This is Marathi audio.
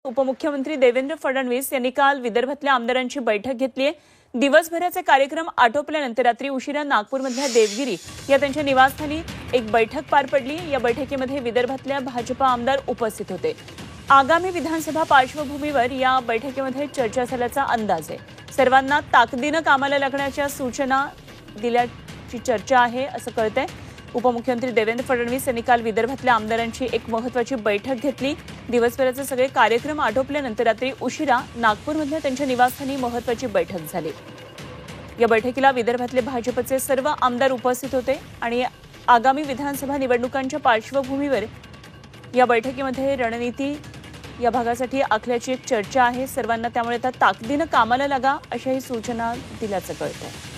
उपमुख्यमंत्री देवेंद्र फडणवीस यांनी काल विदर्भातल्या आमदारांची बैठक घेतली आहे। दिवसभराचे कार्यक्रम आटोपल्यानंतर रात्री उशिरा नागपूरमधल्या देवगिरी या त्यांच्या निवासस्थानी एक बैठक पार पडली। या बैठकीमध्ये विदर्भातल्या भाजपा आमदार उपस्थित होते। आगामी विधानसभा पार्श्वभूमीवर या बैठकीमध्ये चर्चा झाल्याचा अंदाज आहे। सर्वांना ताकदीने कामाला लागण्याच्या सूचना दिल्याची चर्चा आहे असं कळतंय। उपमुख्यमंत्री देवेंद्र फडणवीस यांनी काल विदर्भातल्या आमदारांची एक महत्त्वाची बैठक घेतली। दिवसभराचे सगळे कार्यक्रम आटोपल्यानंतर रात्री उशिरा नागपूरमधल्या त्यांच्या निवासस्थानी महत्त्वाची बैठक झाली। या बैठकीला विदर्भातले भाजपचे सर्व आमदार उपस्थित होते आणि आगामी विधानसभा निवडणुकांच्या पार्श्वभूमीवर या बैठकीमध्ये रणनीती या भागासाठी आखल्याची एक चर्चा आहे। सर्वांना त्यामुळे आता ताकदीने कामाला लागा अशाही सूचना दिल्याचं कळतंय।